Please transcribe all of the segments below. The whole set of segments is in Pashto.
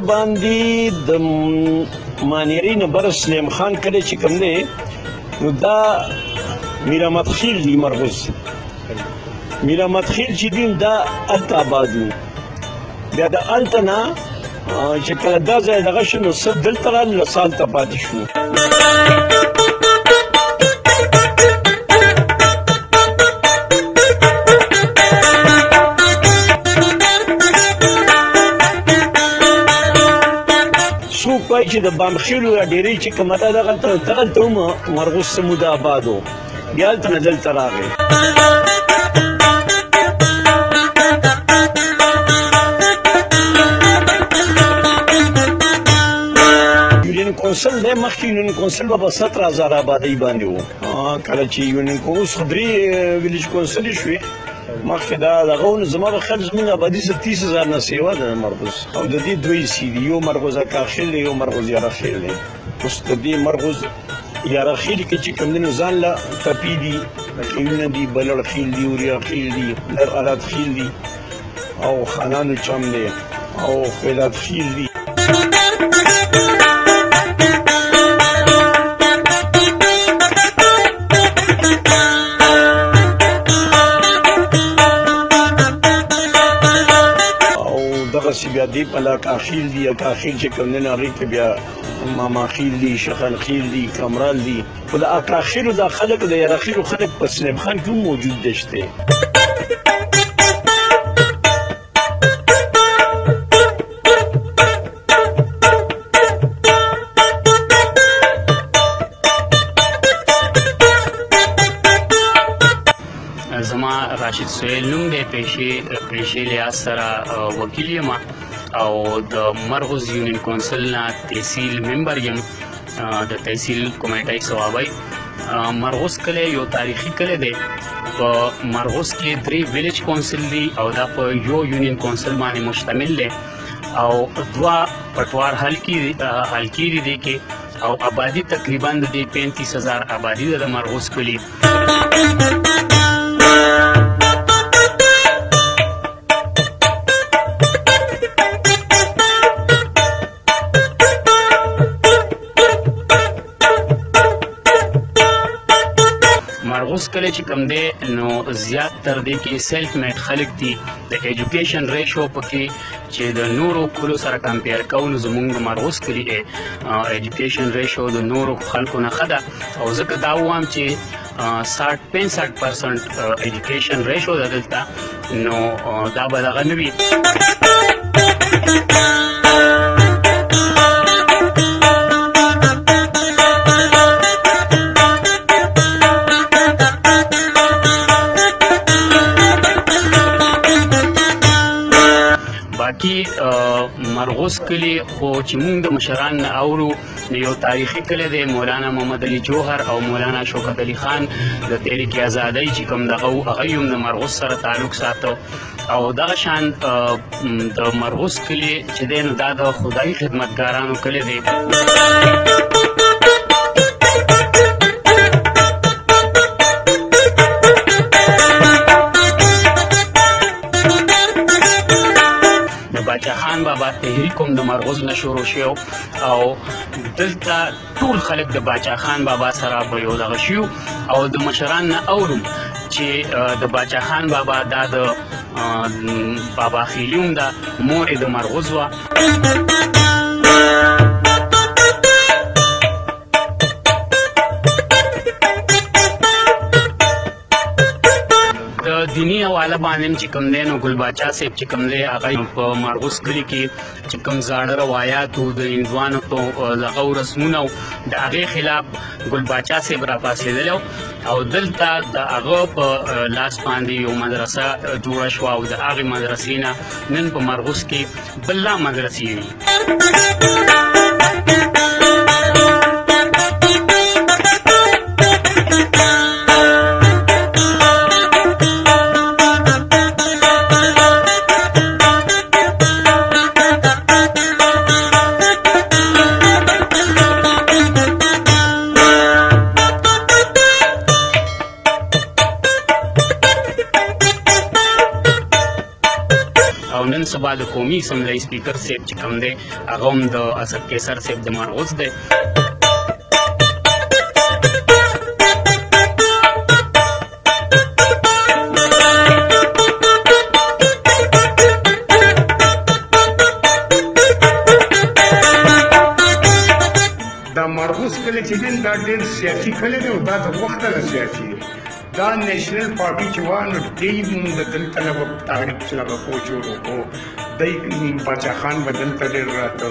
باندې د مانیري نه بر سلیم خان کلی چې کوم دی نو دا میرامد خیل دی مرغوز میرامد خیل چې دی دا هلته آباد و بیا د هلته نه چې کله دا ځای دغه شو نو څه دلته رالل څه هلته پاتې شو څوک وایي چې د بامخیلو یا ډیرۍ چې کومه ده دغلته هم مرغوز څه موده آباد و بیا هلته نه دلته راغی یونین کونسل دی مخکې یونین کونسل به په 17,000 آبادۍ باندې و کله چې یونین اوس خو 3 ویلیج کونسلې شوې مخکې دا دغه و نو زما به خیال زموږ آبادي څه 30,000 نه سیوا ده مرغوز او د دې دوی سي دي یو مرغوز اکاخیل دی یو مرغوز یارخیل دی اوس د دې مرغوز یارخیل کې چې کوم دی نو ځان له تپي دي خیلونه دي بلړ خیل دي اوریا خیل دي در آلات خیل دي او خانانو چم دی او خیلات خیل دي دغسې بیا دې په اکاخیل دي اکاخیل چې کوم دی نو هغې کې بیا ماماخیل دي شخنخیل دي کمرال دي خو د اکاخیلو دا خلک د یارخیلو خلک په سلیب خان کې هم موجود دی شته زما راشد سهیل نوم دی پیشې لحاظ سره وکیل یم او د مرغوز یونین کونسل نه تحصیل ممبر یم د تحصیل کمیټۍ صوابی مرغوز کلی یو تاریخي کلی دی په مرغوز کې 3 ویلیج کونسل دي او دا په یو یونین کونسل باندې مشتمل دی او 2 پټوار حل کیږي دی کې او آبادي تقریبا د 35,000 آبادي ده د مرغوز کلی مرغوز کلی چې کوم دی نو زیات تر دې کې سیلف میډ خلک دي د ایجوکیشن ریشو پکې چې د نورو کلو سره کمپیر کوو نو زموږ د مرغوز کلي ایجوکیشن ریشو د نورو خلکو نه ښه ده او ځکه دا ووایم چې 60-65% ایجوکیشن ریشو ده دلته نو دا به دغه نه وي باقي مرغوز کلی خو چې موږ د مشران نه اورو یو تاریخي کلی دی مولانا محمد علي جوهر او مولانا شوکت علي خان د تحریک ازادۍ چې کوم دغه و هغه هم د مرغوز سره تعلق ساتو او دغه شان د مرغوز کلی چې دی نو دا د خدایي خدمتګارانو کلی دی باچا خان بابا تحریک هم د مرغوز نه شروع شو او دلته ټول خلک د باچا خان بابا سره په یو دغه شو او د مشران نه اورم چې د باچا خان بابا دا د بابا خیلیوم ده مور د مرغوز وه دینی حواله باندې چې کوم دی نو ګل باچا صاحب چې کوم دی هغه په مرغوز کلي کې چې کوم زاړه روایات و د هندوانو په دغه رسمونه د هغې خلاف ګل باچا صاحب راپاڅېدلی او دلته د هغه په لاس باندې یو مدرسه جوړه شوه او د هغې مدرسې نه نن په مرغوز کې بله مدرسې وي سبا د قومي اسمبلی سپیکر صاحب چې کوم دی هغه هم د اسد قیصر صاحب د مرغوز دی. مرغوز کلی چې دین دا ډېر سیاسي کلی دی او دا د وخته نه سیاسي دا نیشنل پارټي چې وه نو دی مونږ د دلته نه به تحریک چې هغه پوه جوړ وکړو دی باچا خان به دلته ډېر راته.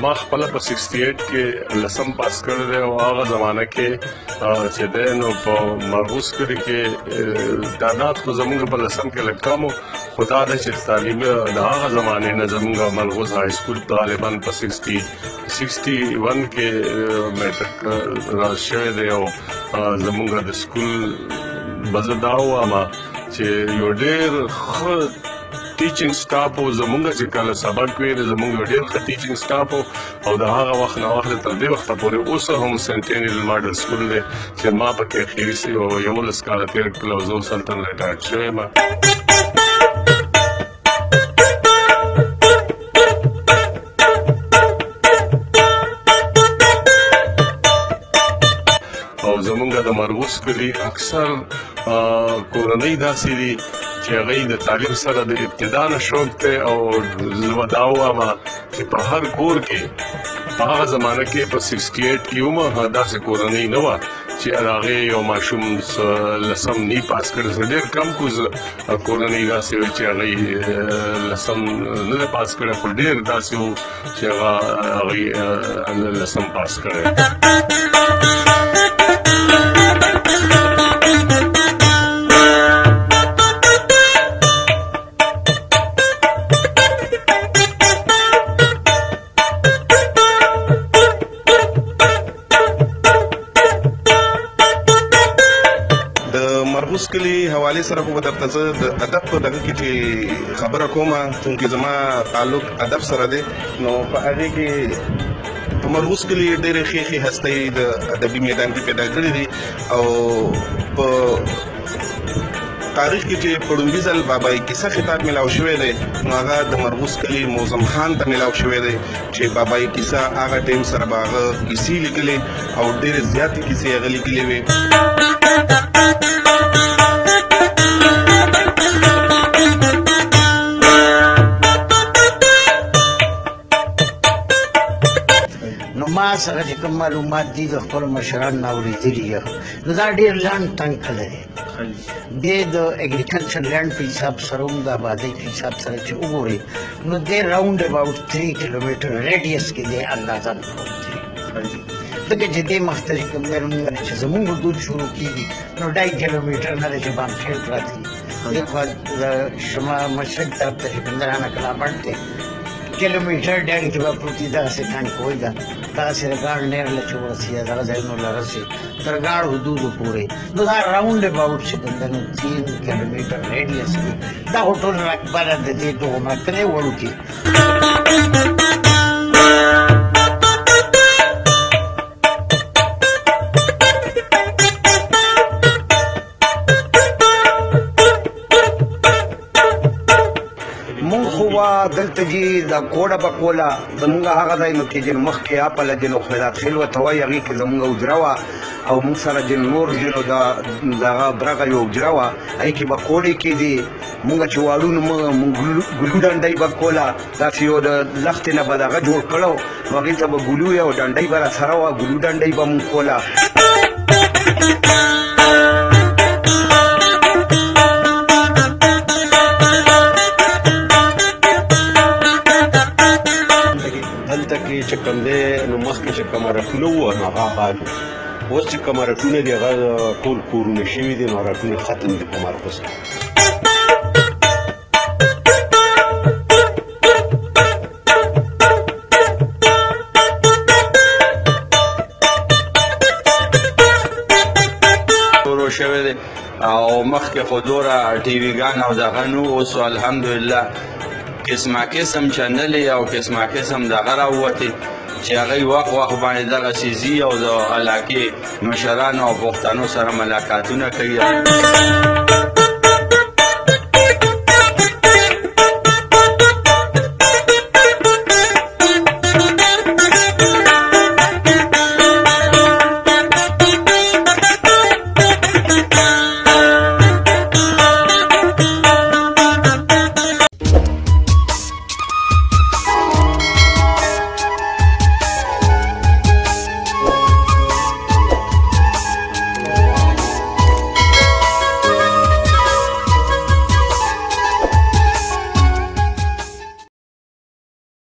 ما خپل په 68 کې لسم پاس کړی دی او هغه زمانه کې چې دی نو په مرغوز کلي کې تعداد خو زموږ په لسم کې لږ کم و خو دا ده چې تعلیم د هغه زمانې نه زموږ مرغوز های سکول غالبا په 61 کې میټرک راز شوی دی او زموږ د سکول به زه دا ووایم چې یو ډېر ښه ټیچینګ سټاف او زمونږ چې کله سبق ویل زمونږ ډېر ښه ټیچینګ سټاف او د هغه وخت نه واخلې تر دې وخته پورې اوس هم سنټینیل ماډل سکول دی چې ما پکې اخري 11 کاله تېر کړل او زه اوس هلته ریټایر شوی یم. او زمونږ د مرغوز کلي اکثر کورنۍ داسې دي چې هغوی د تعلیم سره د ابتدا نه شوق دی او زه به دا ووایم چې په هر کور کې په هغه زمانه کې په 68 کې هم داسې کورنۍ نه وه چې د هغې یو ماشوم لسم نی پاس کړی ډېر کم کوز کورنۍ داسې وي چې هغوی لسم نه دی پاس کړی خو ډېر داسې وو چې هغوی لسم پاس کړی. مرغوز کلي حوالې سره خو به درته زه د ادب په دغه کې چې خبره کوم چونکې زما تعلق ادب سره دی نو په هغې کې په مرغوز کلي ډېرې ښې ښې هستۍ د ادبي میدان کې پیدا کړي دي او په تاریخ کې چې په لومړي ځل بابای کیسه خطاب میلاو شوی دی نو هغه د مرغوز کلي موزم خان ته میلاو شوی دی چې بابای کیسه هغه ټایم سره به هغه کیسې لیکلې او ډېرې زیاتې کیسې هغه لیکلې وې. ما سره چې کوم معلومات دي د خپلو مشرانو نه اورېدلي یم نو دا ډېر لاند تنګ کلی دی دی د اګریکلچر لینډ په حساب سره هم د آبادۍ په حساب سره چې وګورې نو دی راونډ اباوټ 3 کیلومیټر ریډیس کې دی اندازه ځکه چې دې مخته چې کوم دی مونږ چې زمونږ حدود شروع کېږي نو 2.5 کیلومیټر نه دی چې بامخیل پراته دي دې خوا د شما مشرق طرف ته چې کوم دی رانه کلابند دی کیلومیټر ډېر کې به پروتي دغسې ټانکوی ده دغسې د ګاډ نیر له چې ورسېږي دغه ځایونو له رسې تر ګاډ حدودو پورې نو دا راونډ اباوټ چې کوم دی نو 3 کیلومیټر ریډیس دی دا خو ټول رقبه ده د دې دغه مرکزې وړوکې. دلته چې د کوډه په کوله زمونږ هغه ځای نو کې چې مخکې اپله جنو خیرات خلوت وایي هغې کې زمونږ حجره وه او موږ سره چې نور جنو دغه برغه یو حجره وه هغې کې به کوډې کېدې مونږ چې واړو نو ګلو ډنډۍ به کوله داسې یو د لښتې نه به دغه جوړ کړی نو هغې ته به ګلو یو ډنډۍ به راسره وه ګلو ډنډۍ به مونږ کوله. چې کوم دی نو مخکې چې کومه رټونه وه نو هغه آباد وو اوس چې کومه رټونه دي هغه ټول کورونه شوي دي نو رټونه ختم دي په مرغوز کې. او مخکې خو دوره ټي ویګان او دغه نو اوس الحمدلله قسمه قسم چینلې او قسمه قسم دغه راووتې چې هغوی وخت باندې دغسې ځي او د علاقې مشرانو او پښتنو سره ملاقاتونه کوي